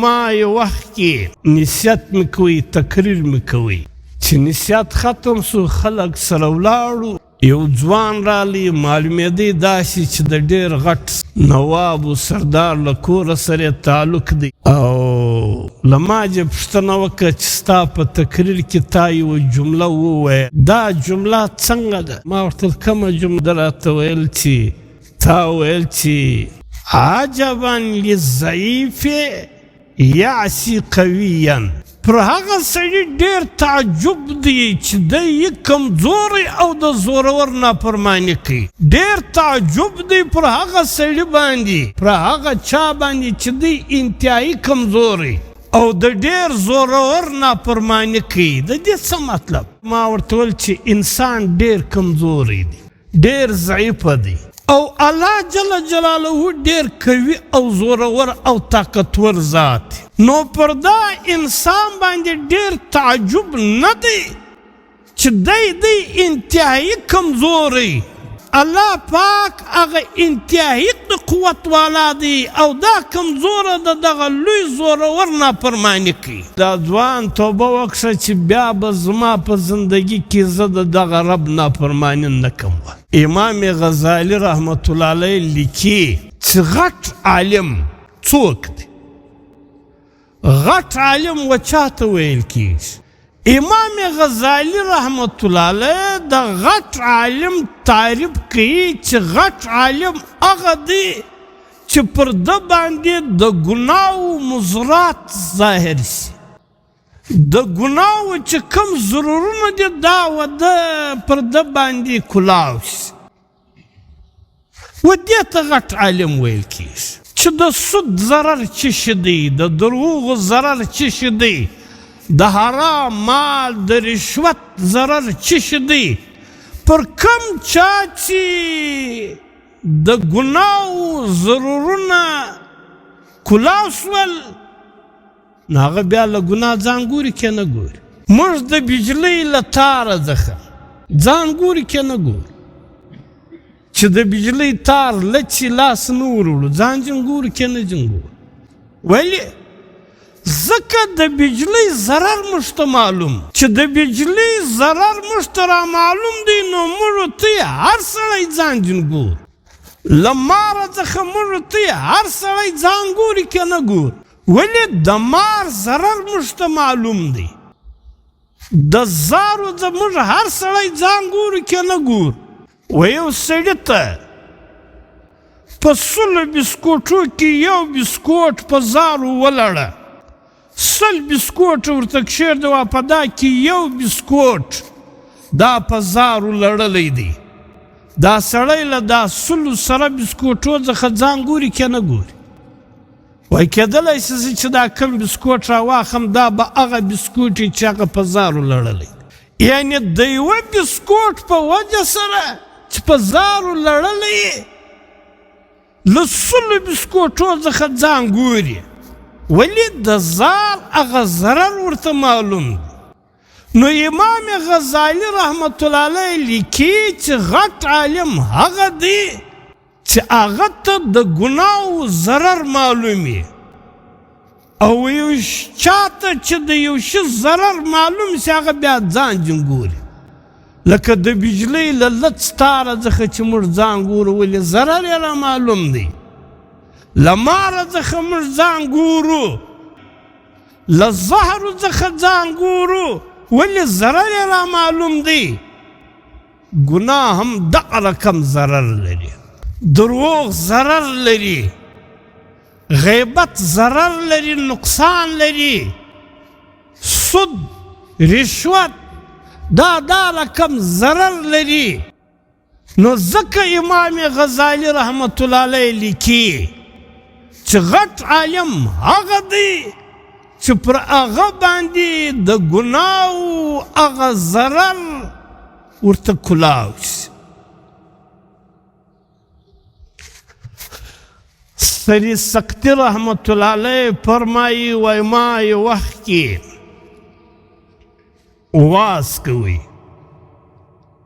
ما یو وخت کې نصیحت مې کوي تقریر مې کوي چې نصیحت ختم سو خلک سره ولاړو یو ځوان رالی معلومېدی داسې چې د ډېر غټ نواب و سردار له کوره سره تعلق دی او له ما چې پوښتنه وکړه چې ستا په تقریر کې تا یوه جمله وویه دا جمله څنګه ده ما ورته کومه جمله راته ویل چې تا ویل چې عجبا للضعیف یعصي قویا پر هغه سړي ډېر تعجب دی چې دی یې کمزوری او د زورور نافرماني کوي ډېر تعجب دی پر هغه سړي باندې پر هغه چا باندې چې دی انتهایی کمزوری او د ډېر زورور نافرماني کوي د دې څه مطلب ما ورته ویل چې انسان ډېر کمزوری دی ډېر ضعیفه دی او الله جل جلاله ډېر قوي او زورور او طاقتور ذات نو پر دا انسان باندې ډېر تعجب نه دی چې دی انتهایی کمزوری الله پاک هغه انتهایی د قوت والا دی او دا کمزوره د دغه لوی زورور نافرماني کوي دا ځوان توبه وکړه چې بیا به زما په زندگی کې زه د دغه رب نافرماني نه کوم امام غزالی رحمت الله علیه لیکي چې غټ عالم څوک دی غټ عالم و چاته ویل کیږي امام غزالی رحمت الله علیه د غټ عالم تعریف کوي چې غټ عالم هغه دی چې پر ده باندې د ګناو مضرات ظاهر شي د ګناو چې کوم ضرورونه دي دا پر ده باندې کلاو شي و دې ته غټ عالم ویل کیږي چې د سود ضرر څه شی دی د دروغو ضرر څه شی دی د حرام مال د رشوت ضرر څه شی دی پر کم چا چې د ګناو ضرورونه کلاو شول نو هغه بیا له ګناه ځان ګوري که نه ګوري موږ د بجلۍ له تاره څخه ځان ګوري که نه ګوري چې د بجلۍ تار لچې لاس نه وروړو ځان جن ګوري که نه جن ګوري ولې ځکه د بجلۍ ضرر موږ ته معلوم چې د بجلۍ ضرر موږ ته را معلوم دی نو موږ ته هر سړی ځان جن ګوري له ماره څخه موږ ته هر سړی ځان ګوري که نه ګوري ولې د مار ضرر موږ ته معلوم دی د زارو موږ هر سړی ځان ګوري که نه ګوري و یو سړي ته په 100 بسکوټو کې یو بسکوټ په زارو ولړه 100 بسکوټ ورته کښېږدوه په دا کې یو بسکوټ دا په زارو لړلی دی دا سړی له دا 100 سره بسکوټو څخه ځان ګوري که نه ګوري وایي کېدلی شي زه چې دا کوم بسکوټ راواخلم دا به هغه بسکوټ وي چې هغه په زارو لړلی یعنې د یوه بسکوټ په وجه سره چې په زارو لړلی له 100 بسکوټو څخه ځان ګوري ولې د زار هغه ضرر ورته معلوم دی نو امام غزالی رحمت الله علیه لیکي چې غټ عالم هغه دی چې هغه ته د ګناو ضرر معلوم وي او یو چاته چې د یو شي ضرر معلوم شي هغه بیا ځان جن ګوري لکه د بجلۍ له لڅ تاره څخه چې موږ ځان ګورو ولې ضرر یې را معلوم دی له ماره څخه موږ ځان ګورو له زهرو څخه ځان ګورو ولې ضرر یې را معلوم دی ګناه هم دغه رقم ضرر لري دروغ ضرر لري غیبت ضرر لري نقصان لري سود رشوت دا رقم ضرر لري نو ځکه امام غزالی رحمت الله علیه لیکي چې غټ عالم هغه دی چې پر هغه باندې د ګناو هغه ضرر ورته کلاو شي سری سقطی رحمت الله علیه فرمایي وای ما یو وخت کې واز کوي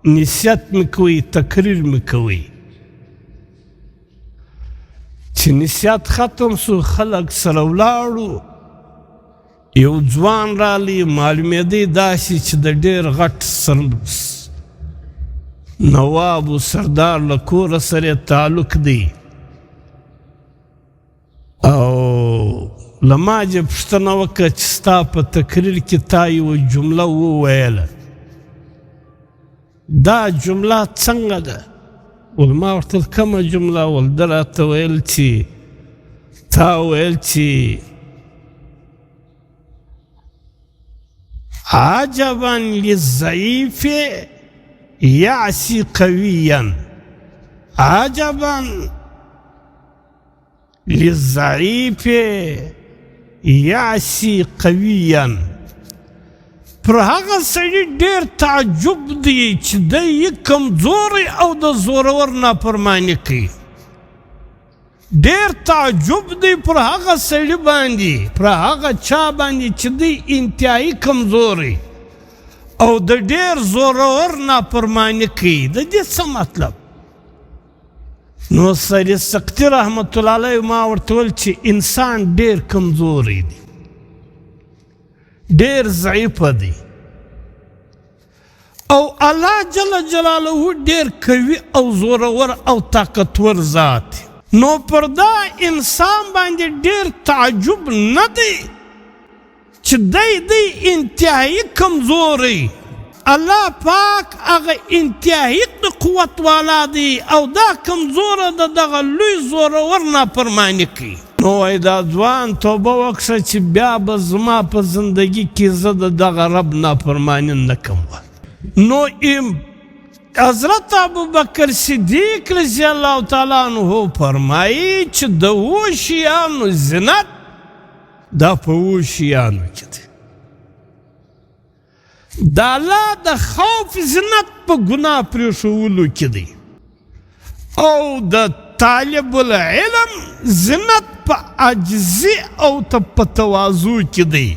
نصیحت مې کوي تقریر مې کوي چې نصیحت ختم سو خلق سره ولاړو یو ځوان رالی معلومېدی داسې چې د ډېر غټ نواب و سردار له کوره سره تعلق دی او له ما چې پوښتنه وکړه چې ستا په تقریر کې تا یوه جمله وویله دا جمله څنګه ده ول ما ورته کومه جمله ول ده راته ویل چې تا ویل چې عجبا للضعيف يعصي قويا عجبا للضعيف يعصي قويا پر هغه سړي ډېر تعجب دی چې دی یې کمزوری او د زورور نافرماني کوي ډېر تعجب دی پر هغه سړي باندې پر هغه چا باندې چې دی انتهایي کمزوری او د ډېر زورور نافرماني کوي د دې څه مطلب نو سید سقطي رحمت الله علیه ما ورته ویل چې انسان ډېر کمزوری دی ډېر ضعیفه دی او الله جل جلاله ډېر قوي او زورور او طاقتور ذات نو پر دا انسان باندې ډېر تعجب نه دی چې دی انتهایي کمزوری الله پاک هغه انتهایي قوت والا دی او دا کمزوره د دغه لوی زورور نافرماني کوي نو وایي دا ځوان توبه وکړه چې بیا به زما په زندګي کې زه د دغه رب نافرماني نه کوم نو حضرت ابوبکر صدیق رضی الله تعالی عنه فرمایي چې د اوو شیانو زینت دا په اوو شیانو کې دی د الله د خوف زینت په ګناه پرېښولو کې دی او د طالب العلم زینت په عجزي او په تواضع کې دی